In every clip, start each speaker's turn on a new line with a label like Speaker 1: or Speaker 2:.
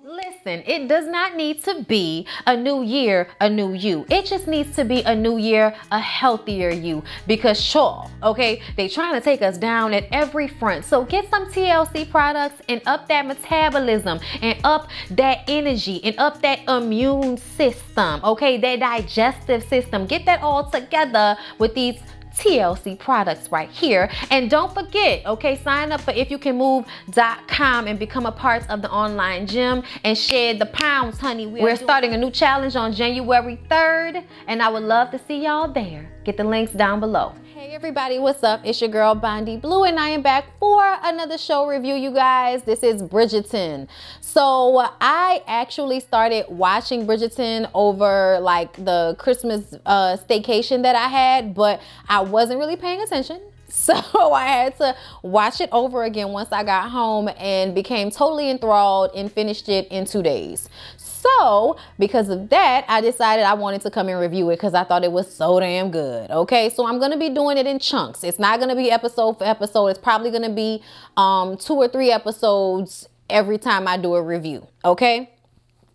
Speaker 1: Listen, it does not need to be a new year, a new you. It just needs to be a new year, a healthier you. Because sure, okay, they trying to take us down at every front. So get some TLC products and up that metabolism and up that energy and up that immune system, okay, that digestive system. Get that all together with these TLC products right here. And don't forget, okay, sign up for ifyoucanmove.com and become a part of the online gym and shed the pounds, honey. We're starting a new challenge on January 3rd, and I would love to see y'all there. Get the links down below. Hey everybody, what's up? It's your girl Bondi Blue, and I am back for another show review, you guys. This is Bridgerton. So I actually started watching Bridgerton over like the Christmas staycation that I had, but I wasn't really paying attention. So I had to watch it over again once I got home and became totally enthralled and finished it in 2 days. So because of that, I decided I wanted to come and review it because I thought it was so damn good. Okay, so I'm going to be doing it in chunks. It's not going to be episode for episode. It's probably going to be 2 or 3 episodes every time I do a review. Okay,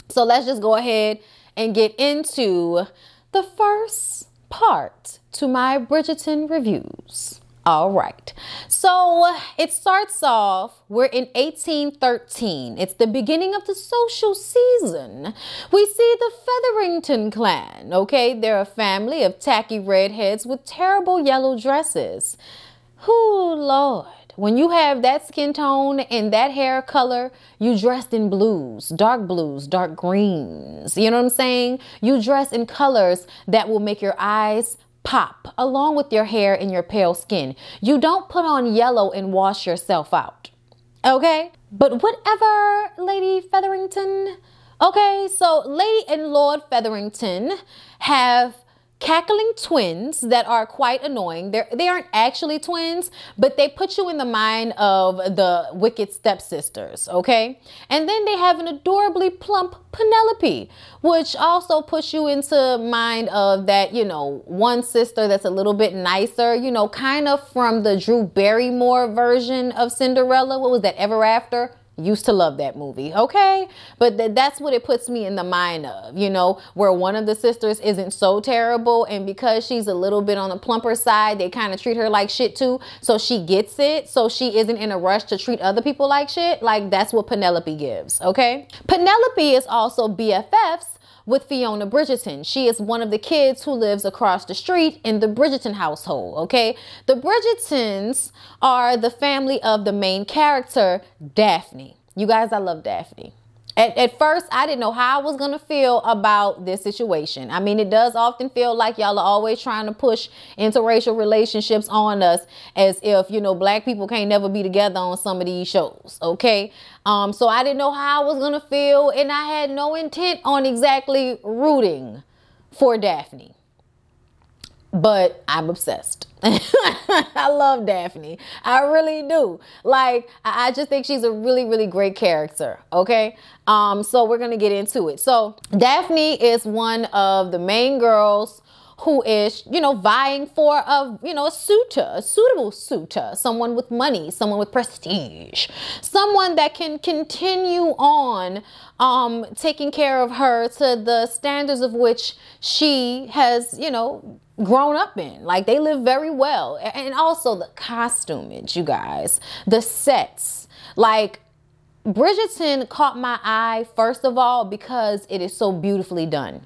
Speaker 1: so let's just go ahead and get into the first part to my Bridgerton reviews. All right, so it starts off, we're in 1813. It's the beginning of the social season. We see the Featherington clan, okay? They're a family of tacky redheads with terrible yellow dresses. Whoo, Lord. When you have that skin tone and that hair color, you dressed in blues, dark greens. You know what I'm saying? You dress in colors that will make your eyes pop along with your hair and your pale skin. You don't put on yellow and wash yourself out. Okay? But whatever, Lady Featherington. Okay, so Lady and Lord Featherington have cackling twins that are quite annoying. They aren't actually twins, but they put you in the mind of the wicked stepsisters, okay? And then they have an adorably plump Penelope, which also puts you into mind of that, you know, one sister that's a little bit nicer, you know, kind of from the Drew Barrymore version of Cinderella. What was that, Ever After? Used to love that movie, okay? But that's what it puts me in the mind of, you know, where one of the sisters isn't so terrible, and because she's a little bit on the plumper side, they kind of treat her like shit too, so she gets it, so she isn't in a rush to treat other people like shit. Like, that's what Penelope gives, okay? Penelope is also BFFs with Fiona Bridgerton. She is one of the kids who lives across the street in the Bridgerton household, okay? The Bridgertons are the family of the main character, Daphne. You guys, I love Daphne. At first, I didn't know how I was going to feel about this situation. I mean, it does often feel like y'all are always trying to push interracial relationships on us as if, you know, black people can't never be together on some of these shows, okay? So I didn't know how I was going to feel, and I had no intent on exactly rooting for Daphne. But I'm obsessed. I love Daphne. I really do. Like, I just think she's a really, really great character. Okay. So we're going to get into it. So Daphne is one of the main girls who is, you know, vying for a suitable suitor, someone with money, someone with prestige, someone that can continue on taking care of her to the standards of which she has, you know, grown up in. Like, they live very well. And also the costumage, you guys, the sets. Like, Bridgerton caught my eye, first of all, because it is so beautifully done.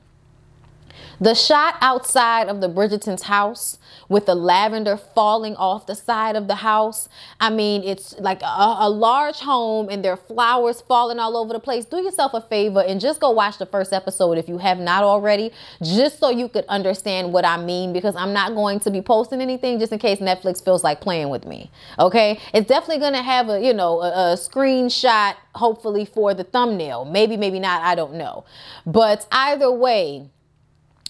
Speaker 1: The shot outside of the Bridgerton's house with the lavender falling off the side of the house. I mean, it's like a large home and there are flowers falling all over the place. Do yourself a favor and just go watch the first episode if you have not already, just so you could understand what I mean, because I'm not going to be posting anything just in case Netflix feels like playing with me. Okay, it's definitely going to have a, you know, a screenshot, hopefully, for the thumbnail. Maybe, maybe not. I don't know. But either way,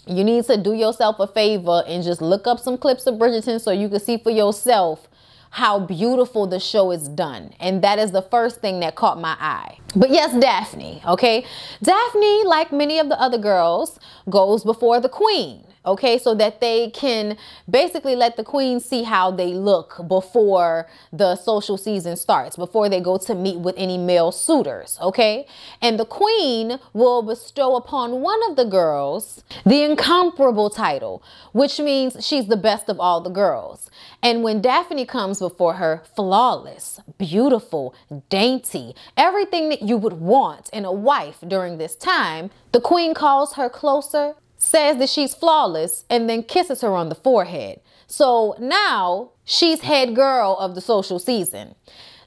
Speaker 1: you need to do yourself a favor and just look up some clips of Bridgerton so you can see for yourself how beautiful the show is done. And that is the first thing that caught my eye. But yes, Daphne, okay? Daphne, like many of the other girls, goes before the queen. okay, so that they can basically let the queen see how they look before the social season starts, before they go to meet with any male suitors, okay? And the queen will bestow upon one of the girls the incomparable title, which means she's the best of all the girls. And when Daphne comes before her, flawless, beautiful, dainty, everything that you would want in a wife during this time, the queen calls her closer, says that she's flawless, and then kisses her on the forehead. So now she's head girl of the social season.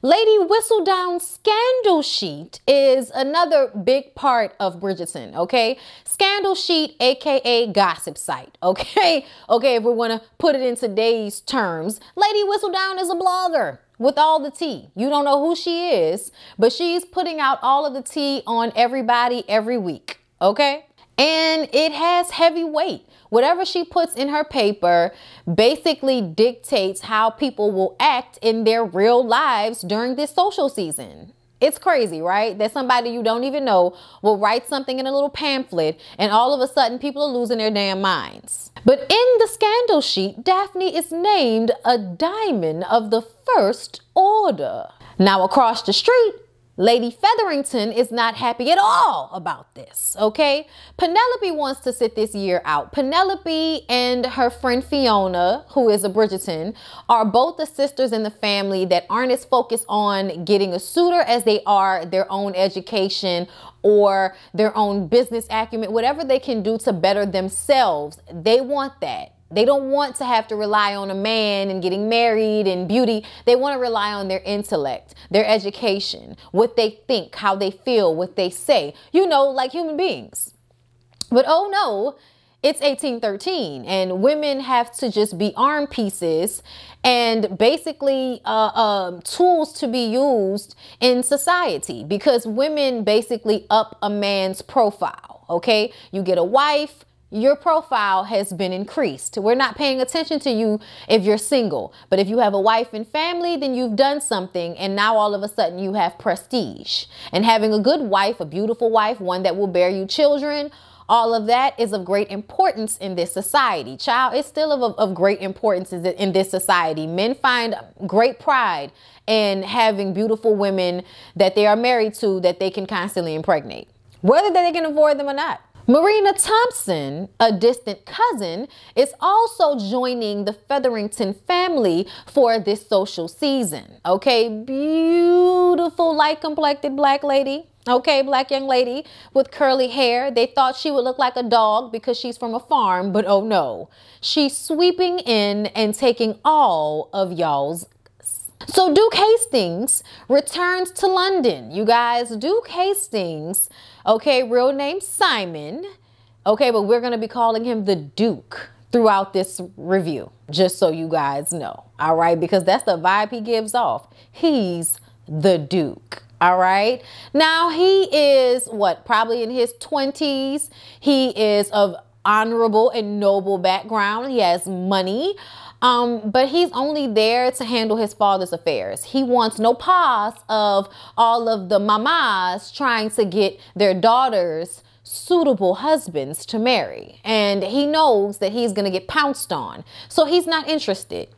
Speaker 1: Lady Whistledown's scandal sheet is another big part of Bridgerton, okay? Scandal sheet, aka gossip site, okay? Okay, if we want to put it in today's terms, Lady Whistledown is a blogger with all the tea. You don't know who she is, but she's putting out all of the tea on everybody every week, okay? And it has heavy weight. Whatever she puts in her paper basically dictates how people will act in their real lives during this social season. It's crazy, right? That somebody you don't even know will write something in a little pamphlet and all of a sudden people are losing their damn minds. But in the scandal sheet, Daphne is named a diamond of the first order. Now across the street, Lady Featherington is not happy at all about this, okay? Penelope wants to sit this year out. Penelope and her friend Fiona, who is a Bridgerton, are both the sisters in the family that aren't as focused on getting a suitor as they are their own education or their own business acumen, whatever they can do to better themselves. They want that. They don't want to have to rely on a man and getting married and beauty. They want to rely on their intellect, their education, what they think, how they feel, what they say, you know, like human beings. But oh no, it's 1813 and women have to just be arm pieces and basically tools to be used in society, because women basically up a man's profile, okay? You get a wife, your profile has been increased. We're not paying attention to you if you're single. But if you have a wife and family, then you've done something. And now all of a sudden you have prestige. And having a good wife, a beautiful wife, one that will bear you children, all of that is of great importance in this society. Child, it's still of great importance in this society. Men find great pride in having beautiful women that they are married to, that they can constantly impregnate, whether they can avoid them or not. Marina Thompson, a distant cousin, is also joining the Featherington family for this social season. Okay, beautiful light-complected black lady. Okay, black young lady with curly hair. They thought she would look like a dog because she's from a farm, but oh no. She's sweeping in and taking all of y'all's. So Duke Hastings returns to London. You guys, Duke Hastings, okay, real name Simon, okay, but we're going to be calling him the Duke throughout this review, just so you guys know, all right, because that's the vibe he gives off. He's the Duke, all right. Now, he is, probably in his 20s. He is of honorable and noble background. He has money. But he's only there to handle his father's affairs. He wants no parts of all of the mamas trying to get their daughters suitable husbands to marry. And he knows that he's going to get pounced on. So he's not interested.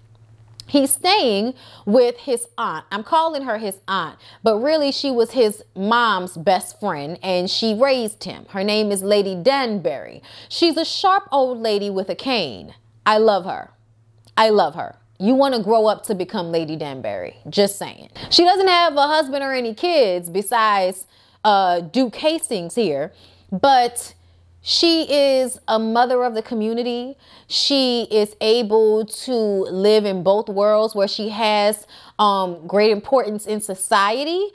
Speaker 1: He's staying with his aunt. I'm calling her his aunt, but really she was his mom's best friend and she raised him. Her name is Lady Danbury. She's a sharp old lady with a cane. I love her. I love her. You want to grow up to become Lady Danbury. Just saying. She doesn't have a husband or any kids besides Duke Hastings here, but she is a mother of the community. She is able to live in both worlds where she has great importance in society.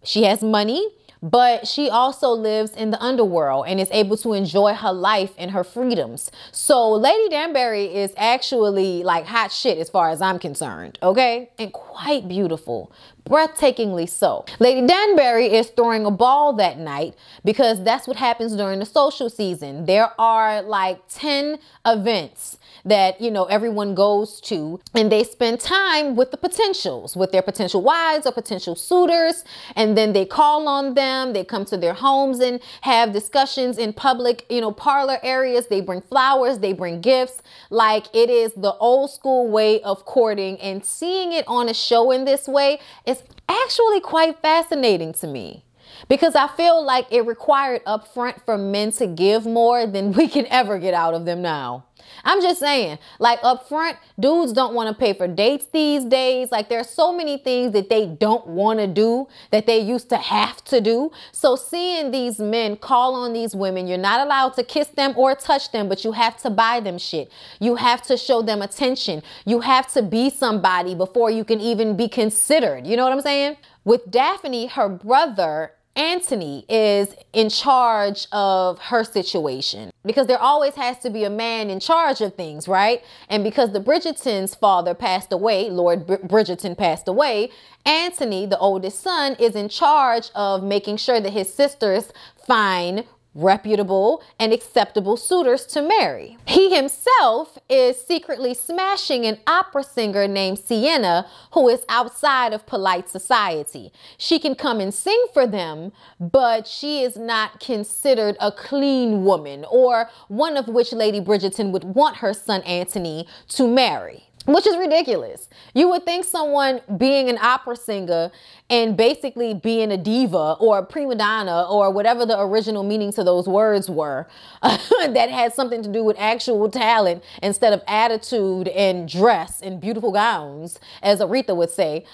Speaker 1: She has money, but she also lives in the underworld and is able to enjoy her life and her freedoms. So Lady Danbury is actually like hot shit as far as I'm concerned, okay? And quite beautiful. breathtakingly so. Lady Danbury is throwing a ball that night because that's what happens during the social season. There are like 10 events that, you know, everyone goes to, and they spend time with the potentials, with their potential wives or potential suitors, and then they call on them. They come to their homes and have discussions in public, you know, parlor areas. They bring flowers, they bring gifts. Like, it is the old school way of courting, and seeing it on a show in this way is actually quite fascinating to me, because I feel like it required upfront for men to give more than we can ever get out of them now. I'm just saying, like, up front, dudes don't want to pay for dates these days. Like, there are so many things that they don't want to do that they used to have to do. So seeing these men call on these women, you're not allowed to kiss them or touch them, but you have to buy them shit. You have to show them attention. You have to be somebody before you can even be considered. You know what I'm saying? With Daphne, her brother Anthony is in charge of her situation, because there always has to be a man in charge of things, right? And because the Bridgerton's father passed away, Lord Bridgerton passed away, Anthony, the oldest son, is in charge of making sure that his sisters find reputable and acceptable suitors to marry. He himself is secretly smashing an opera singer named Sienna, who is outside of polite society. She can come and sing for them, but she is not considered a clean woman, or one of which Lady Bridgerton would want her son Anthony to marry. Which is ridiculous. You would think someone being an opera singer and basically being a diva or a prima donna or whatever the original meaning to those words were, that had something to do with actual talent instead of attitude and dress and beautiful gowns, as Aretha would say.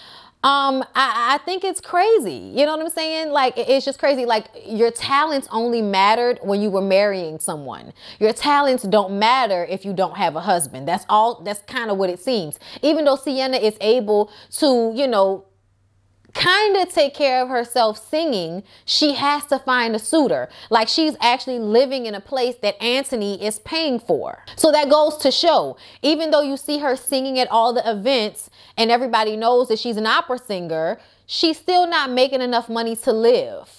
Speaker 1: I think it's crazy. You know what I'm saying? Like, it's just crazy. Like, your talents only mattered when you were marrying someone. Your talents don't matter if you don't have a husband. That's all. That's kind of what it seems. Even though Sienna is able to, you know, kind of take care of herself singing, she has to find a suitor. Like, she's actually living in a place that Anthony is paying for. So that goes to show, even though you see her singing at all the events and everybody knows that she's an opera singer, she's still not making enough money to live.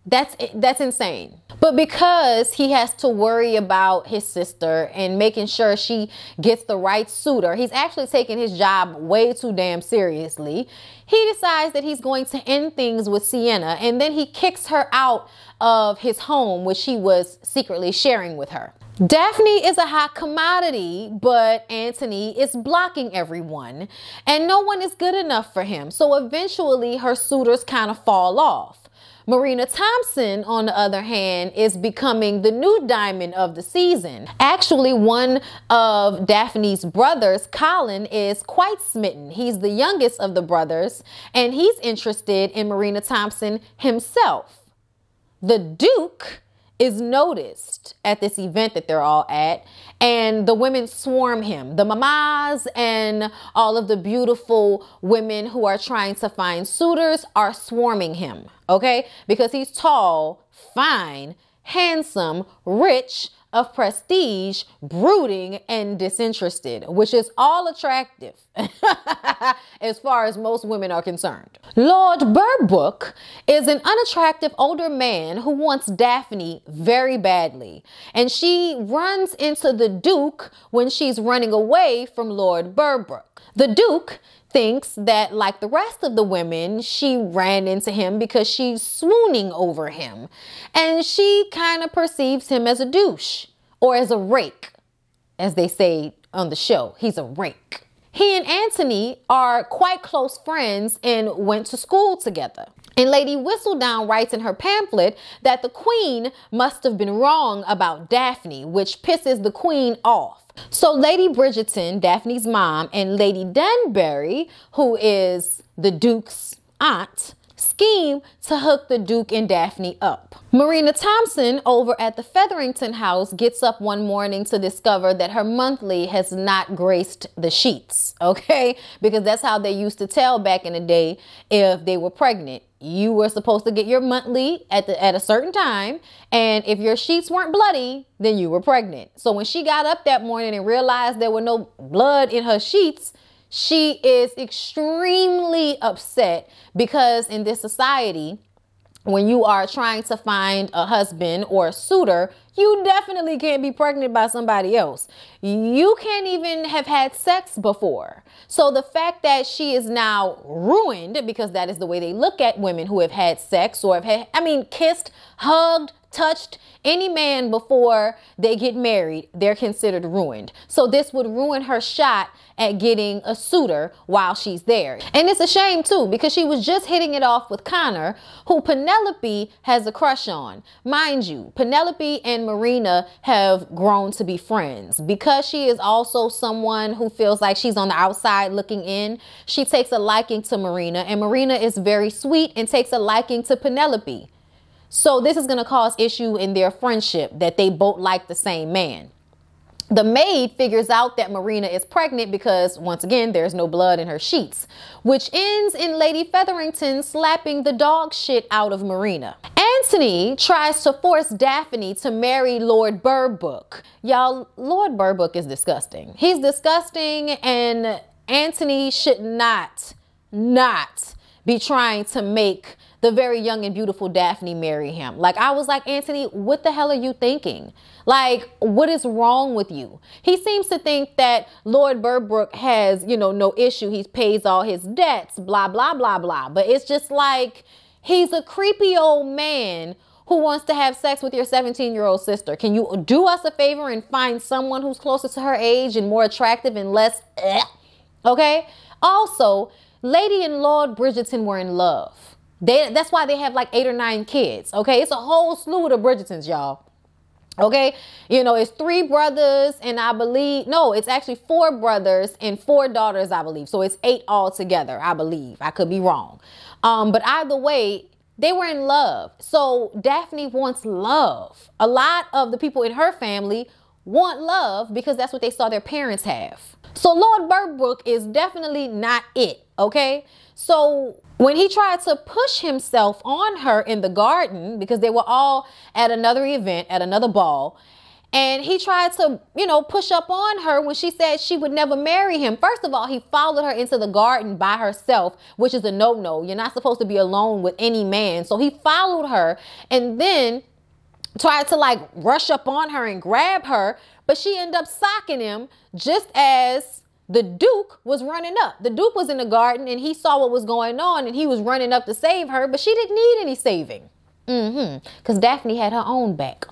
Speaker 1: That's insane. But because he has to worry about his sister and making sure she gets the right suitor, he's actually taking his job way too damn seriously. He decides that he's going to end things with Sienna, and then he kicks her out of his home, which he was secretly sharing with her. Daphne is a hot commodity, but Anthony is blocking everyone, and no one is good enough for him. So eventually her suitors kind of fall off. Marina Thompson, on the other hand, is becoming the new diamond of the season. Actually, one of Daphne's brothers, Colin, is quite smitten. He's the youngest of the brothers, and he's interested in Marina Thompson himself. The Duke is noticed at this event that they're all at, and the women swarm him. The mamas and all of the beautiful women who are trying to find suitors are swarming him, okay? Because he's tall, fine, handsome, rich, of prestige, brooding, and disinterested, which is all attractive as far as most women are concerned. Lord Burbrook is an unattractive older man who wants Daphne very badly, and she runs into the Duke when she's running away from Lord Burbrook. The Duke thinks that, like the rest of the women, she ran into him because she's swooning over him, and she kind of perceives him as a douche, or as a rake, as they say on the show. He's a rake. He and Anthony are quite close friends and went to school together. And Lady Whistledown writes in her pamphlet that the Queen must have been wrong about Daphne, which pisses the Queen off. So Lady Bridgerton, Daphne's mom, and Lady Danbury, who is the Duke's aunt, scheme to hook the Duke and Daphne up. Marina Thompson over at the Featherington house gets up one morning to discover that her monthly has not graced the sheets, okay? Because that's how they used to tell back in the day if they were pregnant. You were supposed to get your monthly at a certain time, and if your sheets weren't bloody, then you were pregnant. So when she got up that morning and realized there were no blood in her sheets, She is extremely upset because in this society, when you are trying to find a husband or a suitor, you definitely can't be pregnant by somebody else. You can't even have had sex before. So the fact that she is now ruined, because that is the way they look at women who have had sex or have had, kissed, hugged, touched any man before they get married, they're considered ruined. So this would ruin her shot at getting a suitor while she's there. And it's a shame too, because she was just hitting it off with Connor, who Penelope has a crush on. Mind you, Penelope and Marina have grown to be friends. Because she is also someone who feels like she's on the outside looking in, she takes a liking to Marina, and Marina is very sweet and takes a liking to Penelope. So this is going to cause issue in their friendship, that they both like the same man. The maid figures out that Marina is pregnant because, once again, there's no blood in her sheets, which ends in Lady Featherington slapping the dog shit out of Marina. Anthony tries to force Daphne to marry Lord Burbook. Y'all, Lord Burbook is disgusting. He's disgusting, and Anthony should not be trying to make the very young and beautiful Daphne marry him. Like, I was like, Anthony, what the hell are you thinking? Like, what is wrong with you? He seems to think that Lord Burbook has, no issue. He pays all his debts, blah, blah, blah, blah. But it's just like, he's a creepy old man who wants to have sex with your 17-year-old sister. Can you do us a favor and find someone who's closer to her age and more attractive and less, okay? Also, Lady and Lord Bridgerton were in love. That's why they have like 8 or 9 kids, okay? It's a whole slew of Bridgertons, y'all. Okay, it's 3 brothers and it's actually 4 brothers and 4 daughters, I believe. So it's 8 altogether, I believe. I could be wrong. But either way, they were in love. So Daphne wants love. A lot of the people in her family want love because that's what they saw their parents have. So Lord Burbook is definitely not it, okay? So when he tried to push himself on her in the garden, because they were all at another event, at another ball, and he tried to, push up on her when she said she would never marry him. First of all, he followed her into the garden by herself, which is a no-no. You're not supposed to be alone with any man. So he followed her and then tried to like rush up on her and grab her, but she ended up socking him just as the Duke was running up. The Duke was in the garden and he saw what was going on and he was running up to save her, but she didn't need any saving. Because Daphne had her own back.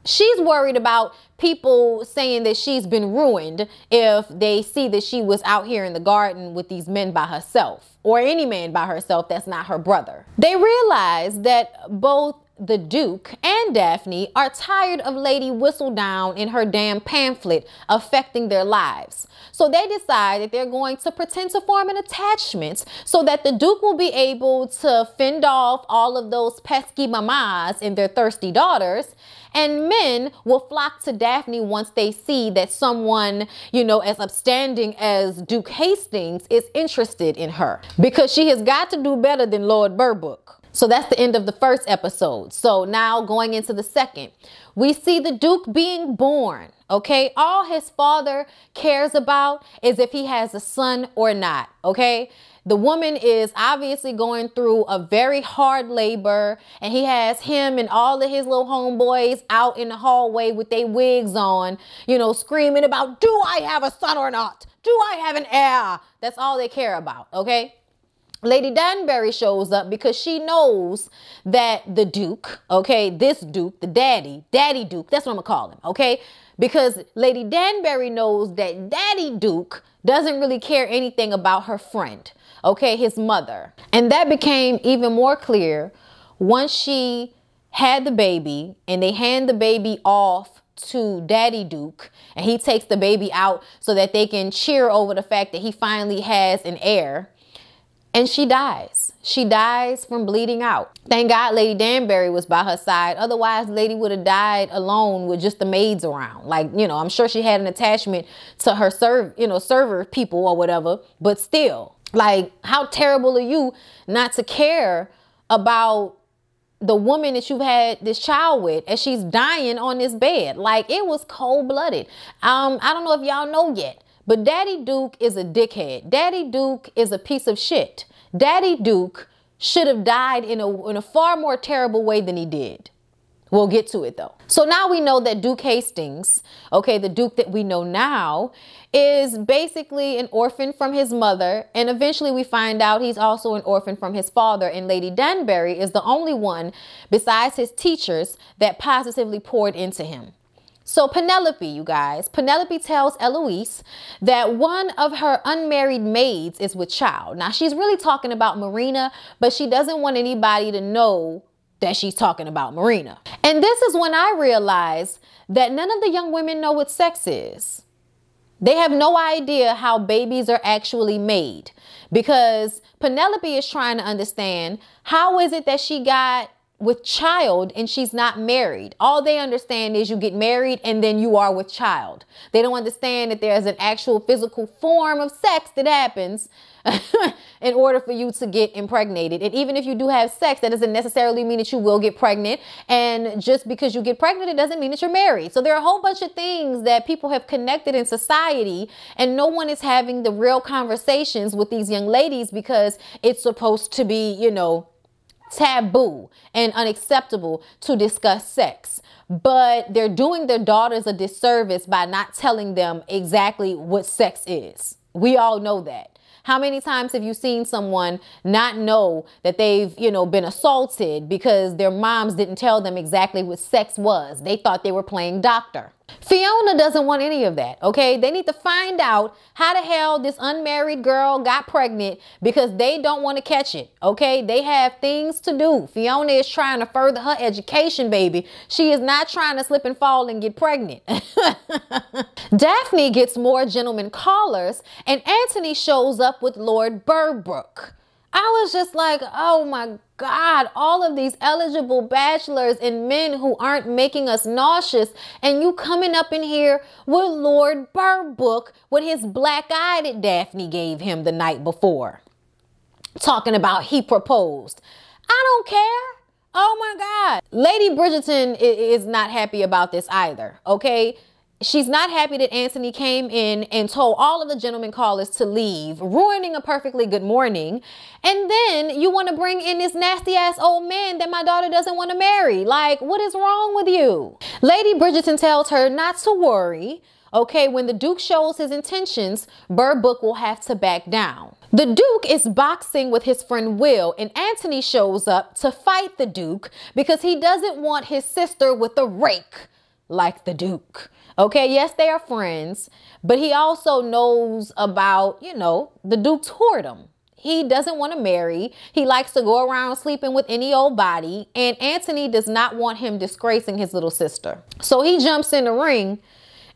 Speaker 1: She's worried about people saying that she's been ruined if they see that she was out here in the garden with these men by herself, or any man by herself that's not her brother. They realize that both the Duke and Daphne are tired of Lady Whistledown and her damn pamphlet affecting their lives. So they decide that they're going to pretend to form an attachment so that the Duke will be able to fend off all of those pesky mamas and their thirsty daughters, and men will flock to Daphne once they see that someone, as upstanding as Duke Hastings is interested in her, because she has got to do better than Lord Burbook. So that's the end of the first episode. So now going into the second, we see the Duke being born. Okay, all his father cares about is if he has a son or not. Okay, the woman is obviously going through a very hard labor, and he has him and all of his little homeboys out in the hallway with their wigs on, screaming about, do I have a son or not? Do I have an heir? That's all they care about. Okay. Lady Danbury shows up because she knows that the Duke, okay, this Duke, the Daddy Duke, that's what I'm gonna call him, okay? Because Lady Danbury knows that Daddy Duke doesn't really care anything about her friend, okay, his mother. And that became even more clear once she had the baby and they hand the baby off to Daddy Duke, and he takes the baby out so that they can cheer over the fact that he finally has an heir. And she dies. She dies from bleeding out. Thank God Lady Danbury was by her side. Otherwise, Lady would have died alone with just the maids around. Like, I'm sure she had an attachment to her server people or whatever. But still, like, how terrible are you not to care about the woman that you've had this child with as she's dying on this bed? Like, it was cold-blooded. I don't know if y'all know yet, But Daddy Duke is a dickhead. Daddy Duke is a piece of shit. Daddy Duke should have died in a far more terrible way than he did. We'll get to it though. So now we know that Duke Hastings, okay, the Duke that we know now, is basically an orphan from his mother. And eventually we find out he's also an orphan from his father. And Lady Danbury is the only one besides his teachers that positively poured into him. So Penelope, you guys, Penelope tells Eloise that one of her unmarried maids is with child. Now she's really talking about Marina, but she doesn't want anybody to know that she's talking about Marina. And this is when I realized that none of the young women know what sex is. They have no idea how babies are actually made, because Penelope is trying to understand, how is it that she got with child and she's not married? All they understand is you get married and then you are with child. They don't understand that there's an actual physical form of sex that happens in order for you to get impregnated. And even if you do have sex, that doesn't necessarily mean that you will get pregnant. And just because you get pregnant, it doesn't mean that you're married. So there are a whole bunch of things that people have connected in society, and no one is having the real conversations with these young ladies because it's supposed to be, you know, taboo and unacceptable to discuss sex. But they're doing their daughters a disservice by not telling them exactly what sex is. We all know that. How many times have you seen someone not know that they've, you know, been assaulted because their moms didn't tell them exactly what sex was? They thought they were playing doctor. Fiona doesn't want any of that, okay? They need to find out how the hell this unmarried girl got pregnant, because they don't want to catch it, okay? They have things to do. Fiona is trying to further her education, baby. She is not trying to slip and fall and get pregnant. Daphne gets more gentlemen callers, and Anthony shows up with Lord Burbrook. I was just like, oh my God, all of these eligible bachelors and men who aren't making us nauseous, and you coming up in here with Lord Burbrook with his black eye that Daphne gave him the night before, talking about he proposed. I don't care. Oh my God. Lady Bridgerton is not happy about this either, okay? She's not happy that Anthony came in and told all of the gentlemen callers to leave, ruining a perfectly good morning. And then you want to bring in this nasty ass old man that my daughter doesn't want to marry. Like, what is wrong with you? Lady Bridgerton tells her not to worry. Okay, when the Duke shows his intentions, Burbrook will have to back down. The Duke is boxing with his friend Will, and Anthony shows up to fight the Duke because he doesn't want his sister with a rake like the Duke. Okay, yes, they are friends, but he also knows about, you know, the Duke's whoredom. He doesn't want to marry. He likes to go around sleeping with any old body, and Anthony does not want him disgracing his little sister. So he jumps in the ring,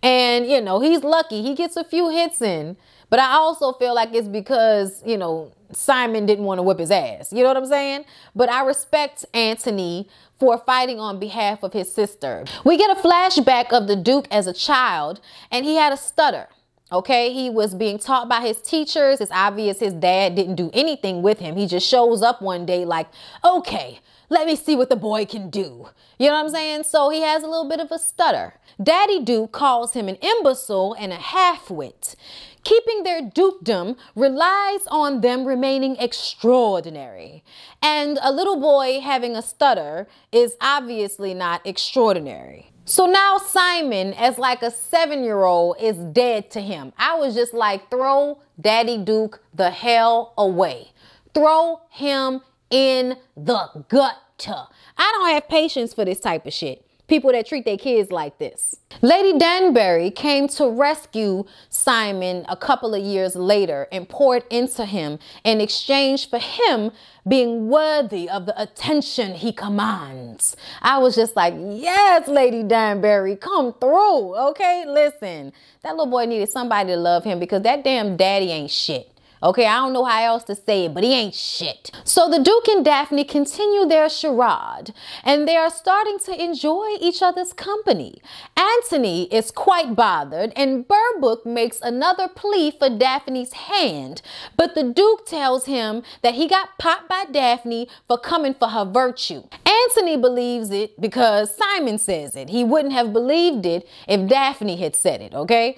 Speaker 1: and, you know, he's lucky. He gets a few hits in, but I also feel like it's because, you know, Simon didn't want to whip his ass. You know what I'm saying? But I respect Anthony for fighting on behalf of his sister. We get a flashback of the Duke as a child, and he had a stutter. Okay, he was being taught by his teachers. It's obvious his dad didn't do anything with him. He just shows up one day like, okay, let me see what the boy can do. You know what I'm saying? So he has a little bit of a stutter. Daddy Duke calls him an imbecile and a half-wit. Keeping their dukedom relies on them remaining extraordinary. And a little boy having a stutter is obviously not extraordinary. So now Simon, as like a 7-year-old, is dead to him. I was just like, throw Daddy Duke the hell away. Throw him in the gutter. I don't have patience for this type of shit. People that treat their kids like this. Lady Danbury came to rescue Simon a couple of years later and poured into him in exchange for him being worthy of the attention he commands. I was just like, yes, Lady Danbury, come through. Okay, listen, that little boy needed somebody to love him because that damn daddy ain't shit. Okay, I don't know how else to say it, but he ain't shit. So the Duke and Daphne continue their charade, and they are starting to enjoy each other's company. Anthony is quite bothered, and Burbrook makes another plea for Daphne's hand, but the Duke tells him that he got popped by Daphne for coming for her virtue. Anthony believes it because Simon says it. He wouldn't have believed it if Daphne had said it, okay?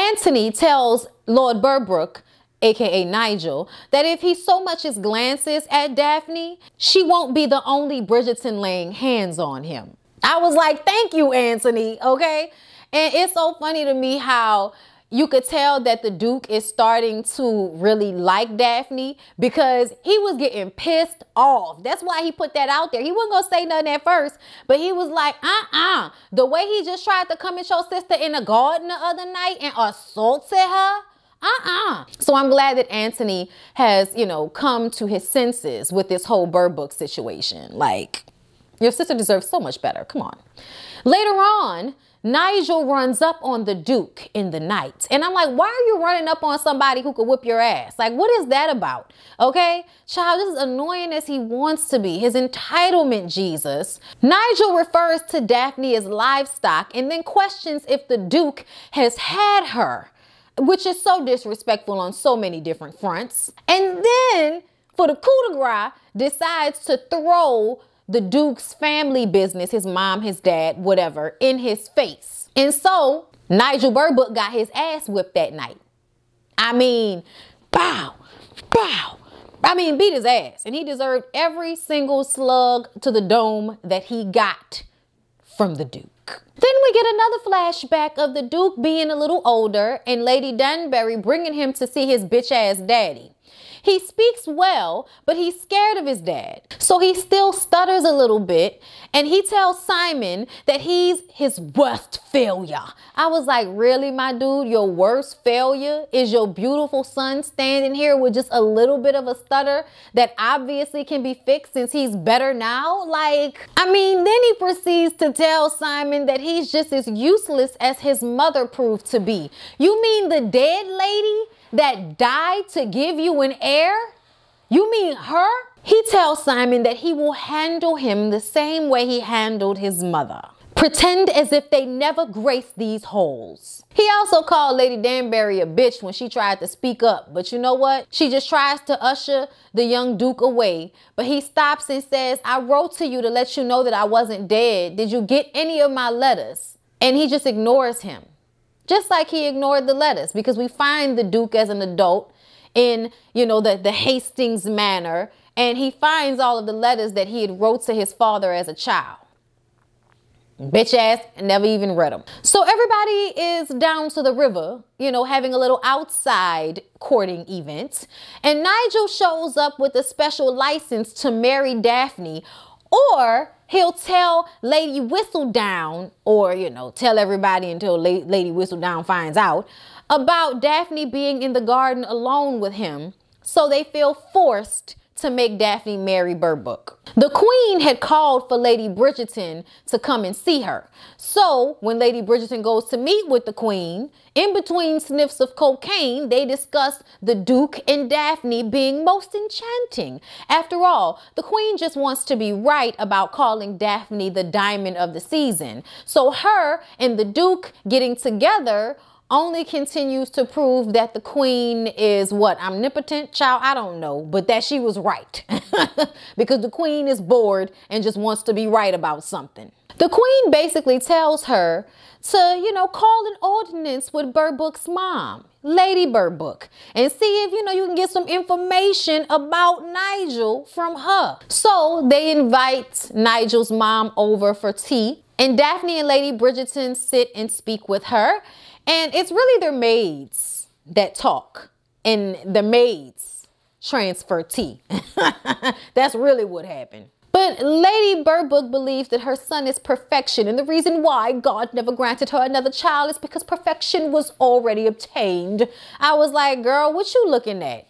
Speaker 1: Anthony tells Lord Burbrook, aka Nigel, that if he so much as glances at Daphne, she won't be the only Bridgerton laying hands on him. I was like, thank you, Anthony, okay? And it's so funny to me how you could tell that the Duke is starting to really like Daphne because he was getting pissed off. That's why he put that out there. He wasn't gonna say nothing at first, but he was like, the way he just tried to come at your sister in the garden the other night and assaulted her, So I'm glad that Anthony has, come to his senses with this whole Burbrook situation. Like, your sister deserves so much better. Come on. Later on, Nigel runs up on the Duke in the night. And I'm like, why are you running up on somebody who could whip your ass? Like, what is that about? Okay, child, this is annoying as he wants to be. His entitlement, Jesus. Nigel refers to Daphne as livestock and then questions if the Duke has had her, which is so disrespectful on so many different fronts. And then, for the coup de grace, decides to throw the Duke's family business, his mom, his dad, whatever, in his face. And so Nigel Burbrook got his ass whipped that night. I mean, bow, bow. I mean, beat his ass. And he deserved every single slug to the dome that he got from the Duke. Then we get another flashback of the Duke being a little older and Lady Danbury bringing him to see his bitch ass daddy. He speaks well, but he's scared of his dad. So he still stutters a little bit, and he tells Simon that he's his worst failure. I was like, really, my dude? Your worst failure is your beautiful son standing here with just a little bit of a stutter that obviously can be fixed since he's better now? Like, I mean, then he proceeds to tell Simon that he's just as useless as his mother proved to be. You mean the dead lady that died to give you an heir? You mean her? He tells Simon that he will handle him the same way he handled his mother. Pretend as if they never graced these halls. He also called Lady Danbury a bitch when she tried to speak up. But you know what? She just tries to usher the young Duke away. But he stops and says, I wrote to you to let you know that I wasn't dead. Did you get any of my letters? And he just ignores him. Just like he ignored the letters, because we find the Duke as an adult in, the Hastings manor, and he finds all of the letters that he had wrote to his father as a child. Bitch ass never even read them. So everybody is down to the river, having a little outside courting event, and Nigel shows up with a special license to marry Daphne, or he'll tell Lady Whistledown, or, tell everybody until Lady Whistledown finds out about Daphne being in the garden alone with him. So they feel forced to make Daphne marry Burbrook. The Queen had called for Lady Bridgerton to come and see her. So when Lady Bridgerton goes to meet with the Queen, in between sniffs of cocaine, they discuss the Duke and Daphne being most enchanting. After all, the Queen just wants to be right about calling Daphne the diamond of the season. So her and the Duke getting together only continues to prove that the Queen is what? Omnipotent? Child, I don't know, but that she was right. Because the Queen is bored and just wants to be right about something. The Queen basically tells her to, call an ordinance with Burbrook's mom, Lady Burbrook, and see if, you can get some information about Nigel from her. So they invite Nigel's mom over for tea, and Daphne and Lady Bridgerton sit and speak with her. And it's really their maids that talk, and the maids transfer tea. That's really what happened. But Lady Burbrook believes that her son is perfection, and the reason why God never granted her another child is because perfection was already obtained. I was like, girl, what you looking at?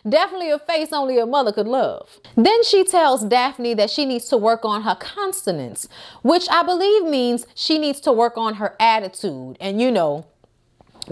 Speaker 1: Definitely a face only a mother could love. Then she tells Daphne that she needs to work on her consonants, which I believe means she needs to work on her attitude and,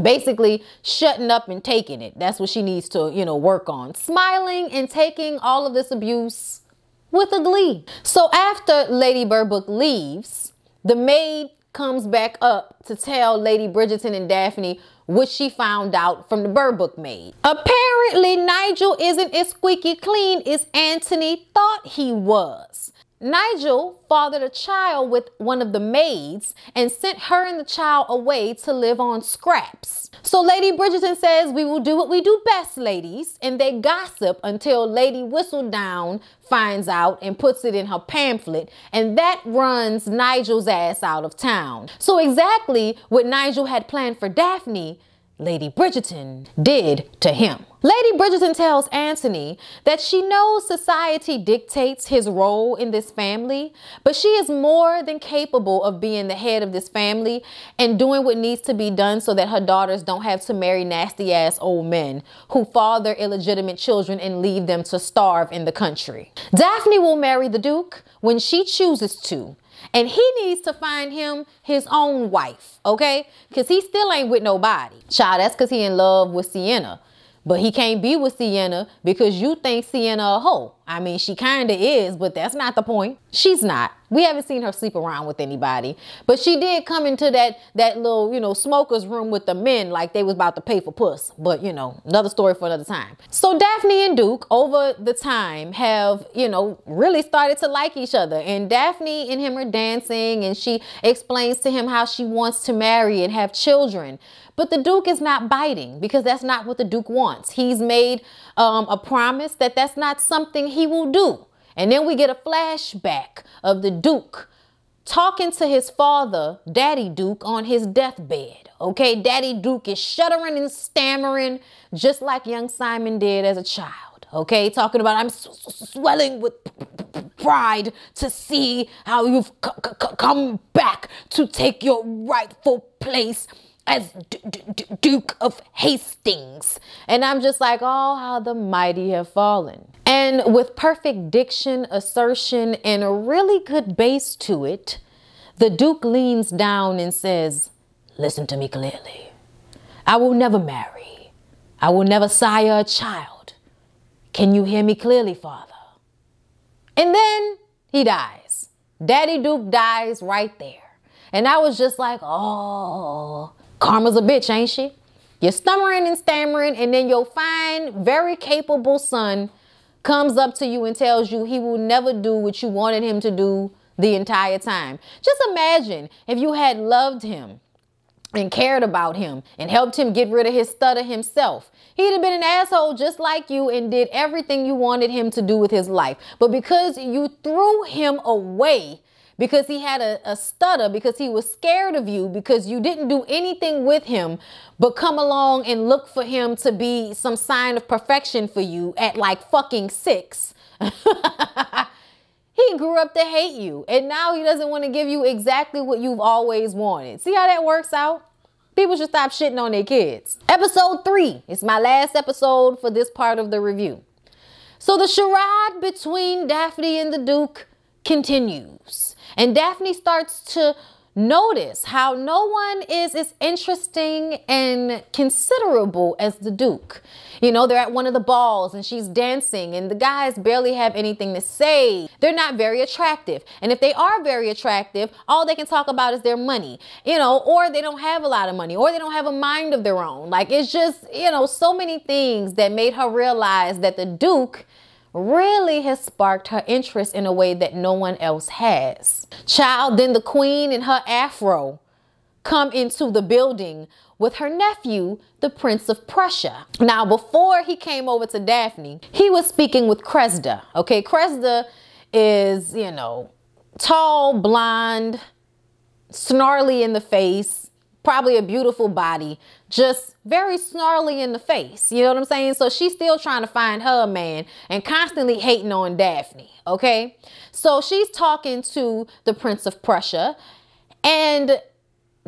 Speaker 1: basically shutting up and taking it. That's what she needs to, work on. Smiling and taking all of this abuse with a glee. So after Lady Burbrook leaves, the maid comes back up to tell Lady Bridgerton and Daphne what she found out from the Burbrook maid. Apparently, Nigel isn't as squeaky clean as Anthony thought he was. Nigel fathered a child with one of the maids and sent her and the child away to live on scraps. So Lady Bridgerton says, we will do what we do best, ladies. And they gossip until Lady Whistledown finds out and puts it in her pamphlet. And that runs Nigel's ass out of town. So exactly what Nigel had planned for Daphne, Lady Bridgerton did to him. Lady Bridgerton tells Anthony that she knows society dictates his role in this family, but she is more than capable of being the head of this family and doing what needs to be done so that her daughters don't have to marry nasty ass old men who father illegitimate children and leave them to starve in the country. Daphne will marry the Duke when she chooses to. And he needs to find him his own wife, okay? Because he still ain't with nobody. Child, that's because he in love with Sienna. But he can't be with Sienna because you think Sienna a hoe. I mean, she kind of is, but that's not the point. She's not. We haven't seen her sleep around with anybody. But she did come into that little, smoker's room with the men like they was about to pay for puss. But, another story for another time. So Daphne and Duke over the time have, really started to like each other. And Daphne and him are dancing and she explains to him how she wants to marry and have children. But the Duke is not biting because that's not what the Duke wants. He's made a promise that that's not something he will do. And then we get a flashback of the Duke talking to his father, Daddy Duke, on his deathbed. Okay, Daddy Duke is shuddering and stammering just like young Simon did as a child. Okay, talking about, I'm swelling with pride to see how you've come back to take your rightful place as Duke of Hastings. And I'm just like, oh, how the mighty have fallen. And with perfect diction, assertion, and a really good bass to it, the Duke leans down and says, listen to me clearly. I will never marry. I will never sire a child. Can you hear me clearly, Father? And then he dies. Daddy Duke dies right there. And I was just like, oh, karma's a bitch, ain't she? You're stammering and stammering, and then your fine, very capable son comes up to you and tells you he will never do what you wanted him to do the entire time. Just imagine if you had loved him and cared about him and helped him get rid of his stutter himself. He'd have been an asshole just like you and did everything you wanted him to do with his life. But because you threw him away, because he had a stutter, because he was scared of you, because you didn't do anything with him but come along and look for him to be some sign of perfection for you at like fucking 6. He grew up to hate you, and now he doesn't want to give you exactly what you've always wanted. See how that works out? People should stop shitting on their kids. Episode 3 is my last episode for this part of the review. So the charade between Daphne and the Duke continues. And Daphne starts to notice how no one is as interesting and considerable as the Duke. They're at one of the balls and she's dancing and the guys barely have anything to say. They're not very attractive. And if they are very attractive, all they can talk about is their money, or they don't have a lot of money, or they don't have a mind of their own. Like, it's just, so many things that made her realize that the Duke really has sparked her interest in a way that no one else has. Child, then the Queen and her afro come into the building with her nephew, the Prince of Prussia. Now, before he came over to Daphne, he was speaking with Cressida. Okay, Cressida is, tall, blonde, snarly in the face, probably a beautiful body, just very snarly in the face. You know what I'm saying? So she's still trying to find her man and constantly hating on Daphne. Okay, so she's talking to the Prince of Prussia, and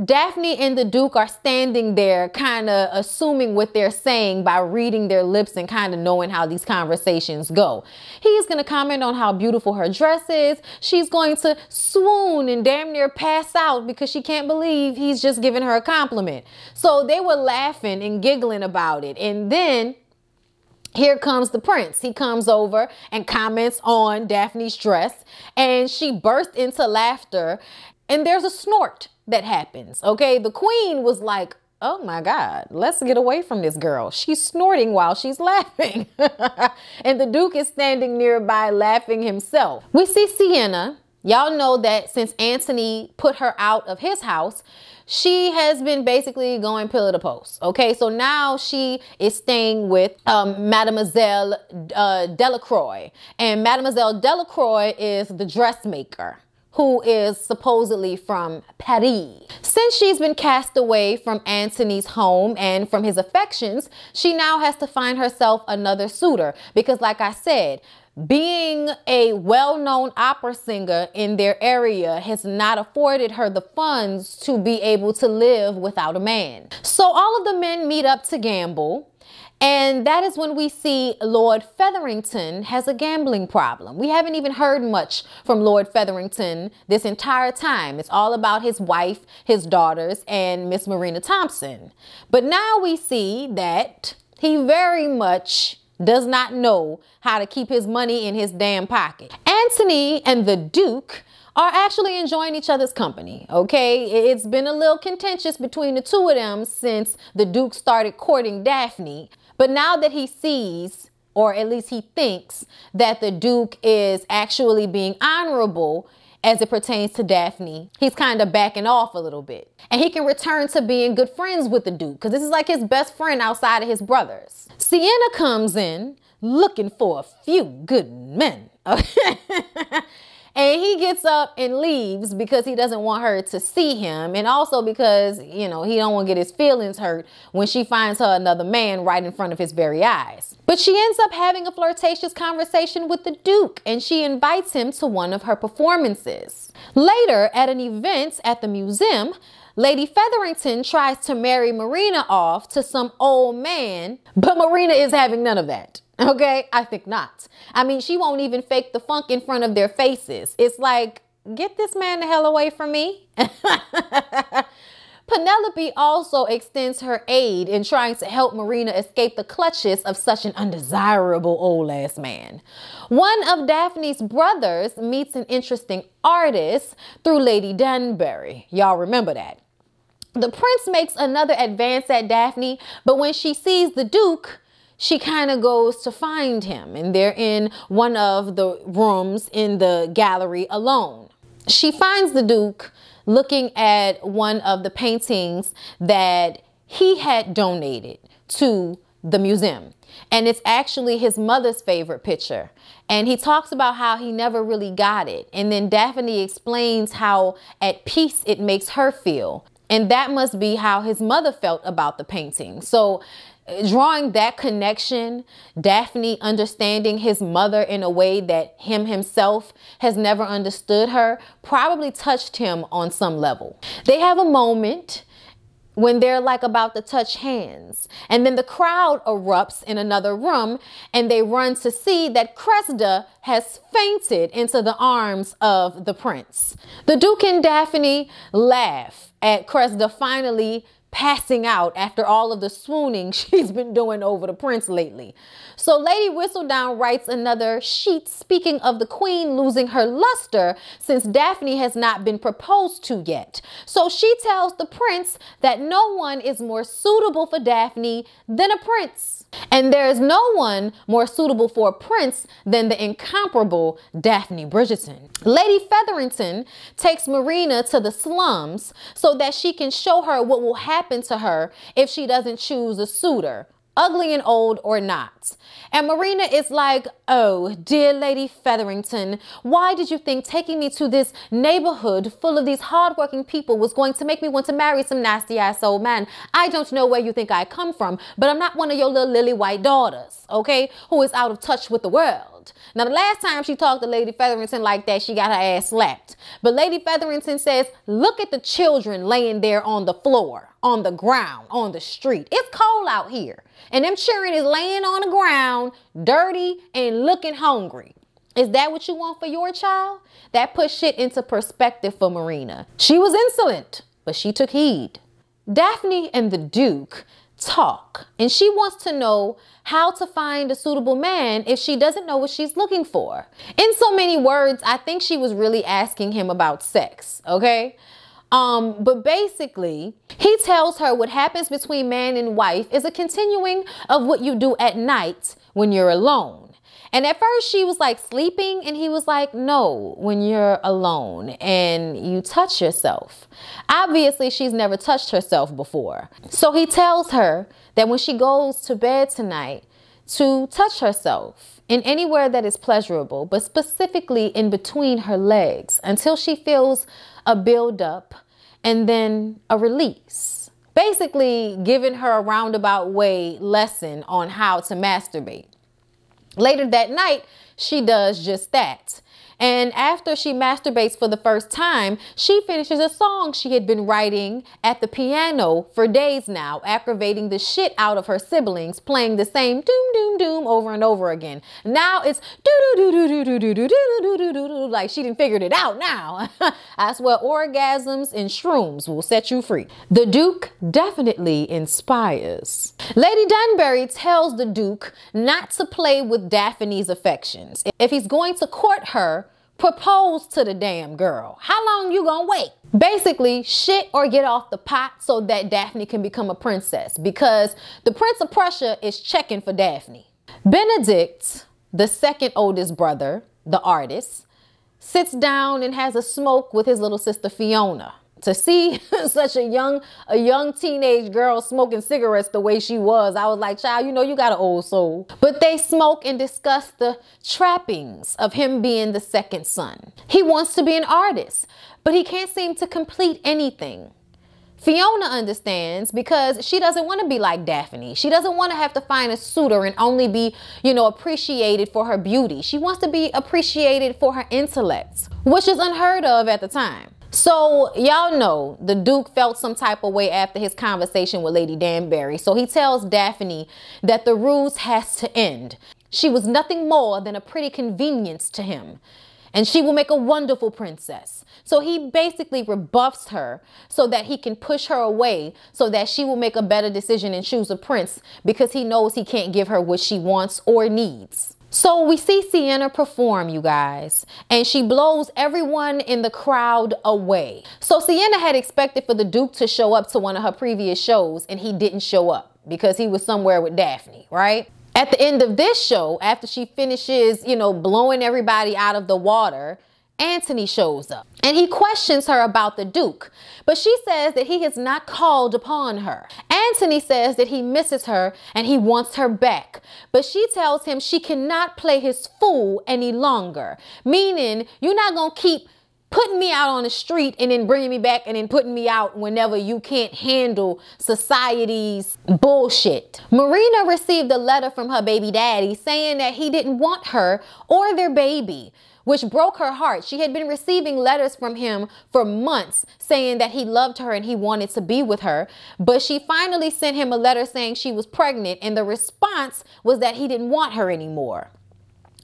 Speaker 1: Daphne and the Duke are standing there kind of assuming what they're saying by reading their lips and kind of knowing how these conversations go. He's going to comment on how beautiful her dress is. She's going to swoon and damn near pass out because she can't believe he's just giving her a compliment. So they were laughing and giggling about it. And then here comes the prince. He comes over and comments on Daphne's dress and she bursts into laughter and there's a snort that happens. Okay, the Queen was like, oh my God, let's get away from this girl. She's snorting while she's laughing. And the Duke is standing nearby laughing himself. We see Sienna. Y'all know that since Anthony put her out of his house, she has been basically going pillar to post. Okay, so now she is staying with Mademoiselle Delacroix. And Mademoiselle Delacroix is the dressmaker who is supposedly from Paris. Since she's been cast away from Anthony's home and from his affections, she now has to find herself another suitor. Because like I said, being a well-known opera singer in their area has not afforded her the funds to be able to live without a man. So all of the men meet up to gamble. And that is when we see Lord Featherington has a gambling problem. We haven't even heard much from Lord Featherington this entire time. It's all about his wife, his daughters, and Miss Marina Thompson. But now we see that he very much does not know how to keep his money in his damn pocket. Anthony and the Duke are actually enjoying each other's company, okay? It's been a little contentious between the two of them since the Duke started courting Daphne. But now that he sees, or at least he thinks, that the Duke is actually being honorable as it pertains to Daphne, he's kind of backing off a little bit. And he can return to being good friends with the Duke, because this is like his best friend outside of his brothers. Sienna comes in looking for a few good men. And he gets up and leaves because he doesn't want her to see him. And also because, you know, he don't want to get his feelings hurt when she finds her another man right in front of his very eyes. But she ends up having a flirtatious conversation with the Duke, and she invites him to one of her performances. Later, at an event at the museum, Lady Featherington tries to marry Marina off to some old man, but Marina is having none of that. Okay, I think not. I mean, she won't even fake the funk in front of their faces. It's like, get this man the hell away from me. Penelope also extends her aid in trying to help Marina escape the clutches of such an undesirable old ass man. One of Daphne's brothers meets an interesting artist through Lady Danbury. Y'all remember that. The prince makes another advance at Daphne, but when she sees the Duke, she kind of goes to find him, and they're in one of the rooms in the gallery alone. She finds the Duke looking at one of the paintings that he had donated to the museum. And it's actually his mother's favorite picture. And he talks about how he never really got it. And then Daphne explains how at peace it makes her feel. And that must be how his mother felt about the painting. So drawing that connection, Daphne understanding his mother in a way that himself has never understood her, probably touched him on some level. They have a moment when they're like about to touch hands, and then the crowd erupts in another room, and they run to see that Cressida has fainted into the arms of the prince. The Duke and Daphne laugh at Cressida finally passing out after all of the swooning she's been doing over the prince lately. So Lady Whistledown writes another sheet speaking of the queen losing her luster since Daphne has not been proposed to yet. So she tells the prince that no one is more suitable for Daphne than a prince. And there is no one more suitable for a prince than the incomparable Daphne Bridgerton. Lady Featherington takes Marina to the slums so that she can show her what will happen to her if she doesn't choose a suitor, ugly and old or not. And Marina is like, oh, dear Lady Featherington, why did you think taking me to this neighborhood full of these hardworking people was going to make me want to marry some nasty-ass old man? I don't know where you think I come from, but I'm not one of your little lily white daughters, okay, who is out of touch with the world. Now, the last time she talked to Lady Featherington like that, she got her ass slapped. But Lady Featherington says, look at the children laying there on the floor, on the ground, on the street. It's cold out here. And them children is laying on the ground, dirty and looking hungry. Is that what you want for your child? That put shit into perspective for Marina. She was insolent, but she took heed. Daphne and the Duke talk, and she wants to know how to find a suitable man if she doesn't know what she's looking for. In so many words, I think she was really asking him about sex, okay? But basically, he tells her what happens between man and wife is a continuing of what you do at night when you're alone. And at first she was like sleeping, and he was like, no, when you're alone and you touch yourself. Obviously, she's never touched herself before. So he tells her that when she goes to bed tonight, to touch herself in anywhere that is pleasurable, but specifically in between her legs until she feels a buildup and then a release. Basically giving her a roundabout way lesson on how to masturbate. Later that night, she does just that. And after she masturbates for the first time, she finishes a song she had been writing at the piano for days now, aggravating the shit out of her siblings, playing the same doom, doom, doom over and over again. Now it's do-do-do-do-do-do-do-do-do-do-do-do, like she done figured it out now. I swear orgasms and shrooms will set you free. The Duke definitely inspires. Lady Dunbury tells the Duke not to play with Daphne's affections. If he's going to court her, propose to the damn girl. How long you gonna wait? Basically, shit or get off the pot so that Daphne can become a princess, because the Prince of Prussia is checking for Daphne. Benedict, the second oldest brother, the artist, sits down and has a smoke with his little sister Fiona. To see such a young teenage girl smoking cigarettes the way she was, I was like, child, you know you got an old soul. But they smoke and discuss the trappings of him being the second son. He wants to be an artist, but he can't seem to complete anything. Fiona understands because she doesn't want to be like Daphne. She doesn't want to have to find a suitor and only be, appreciated for her beauty. She wants to be appreciated for her intellect, which is unheard of at the time. So y'all know the Duke felt some type of way after his conversation with Lady Danbury. So he tells Daphne that the ruse has to end. She was nothing more than a pretty convenience to him, and she will make a wonderful princess. So he basically rebuffs her so that he can push her away, so that she will make a better decision and choose a prince, because he knows he can't give her what she wants or needs. So we see Sienna perform, you guys, and she blows everyone in the crowd away. So Sienna had expected for the Duke to show up to one of her previous shows, and he didn't show up because he was somewhere with Daphne, right? At the end of this show, after she finishes, blowing everybody out of the water, Antony shows up and he questions her about the Duke, but she says that he has not called upon her. Antony says that he misses her and he wants her back, but she tells him she cannot play his fool any longer, meaning you're not gonna keep putting me out on the street and then bringing me back and then putting me out whenever you can't handle society's bullshit. Marina received a letter from her baby daddy saying that he didn't want her or their baby, which broke her heart. She had been receiving letters from him for months saying that he loved her and he wanted to be with her. But she finally sent him a letter saying she was pregnant, and the response was that he didn't want her anymore.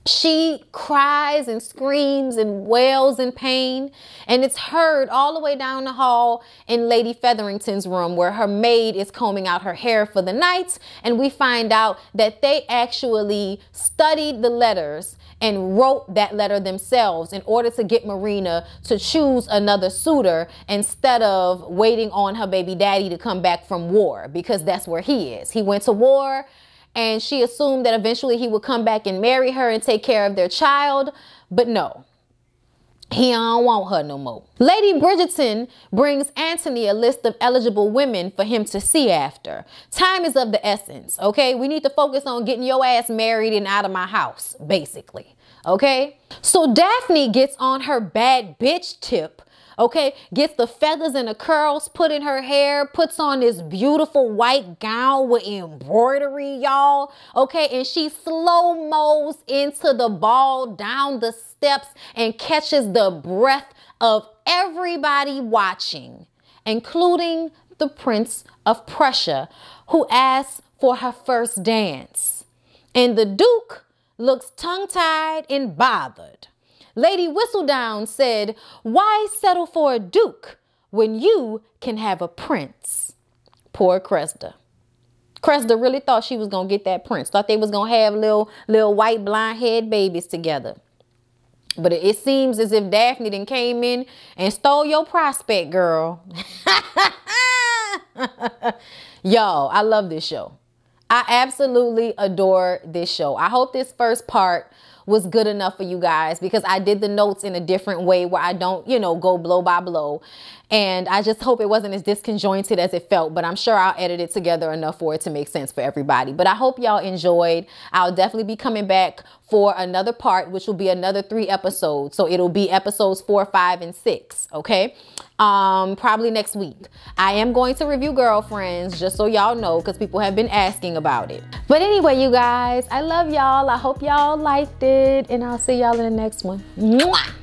Speaker 1: She cries and screams and wails in pain, and it's heard all the way down the hall in Lady Featherington's room, where her maid is combing out her hair for the night, and we find out that they actually studied the letters and wrote that letter themselves in order to get Marina to choose another suitor instead of waiting on her baby daddy to come back from war, because that's where he is. He went to war, and she assumed that eventually he would come back and marry her and take care of their child. But no, he don't want her no more. Lady Bridgerton brings Antony a list of eligible women for him to see after. Time is of the essence, okay? We need to focus on getting your ass married and out of my house, basically, okay? So Daphne gets on her bad bitch tip, okay, gets the feathers and the curls put in her hair, puts on this beautiful white gown with embroidery, y'all, okay, and she slow-mos into the ball down the steps and catches the breath of everybody watching, including the Prince of Prussia, who asks for her first dance. And the Duke looks tongue-tied and bothered. Lady Whistledown said, "Why settle for a duke when you can have a prince?" Poor Cressida. Cressida really thought she was going to get that prince. Thought they was going to have little white blonde head babies together. But it seems as if Daphne then came in and stole your prospect, girl. Yo, I love this show. I absolutely adore this show. I hope this first part was good enough for you guys, because I did the notes in a different way where I don't, you know, go blow by blow. And I just hope it wasn't as disconjointed as it felt, but I'm sure I'll edit it together enough for it to make sense for everybody. But I hope y'all enjoyed. I'll definitely be coming back for another part, which will be another 3 episodes. So it'll be episodes 4, 5, and 6. Okay. Probably next week. I am going to review Girlfriends, just so y'all know, because people have been asking about it. But anyway, you guys, I love y'all. I hope y'all liked it, and I'll see y'all in the next one. Mwah!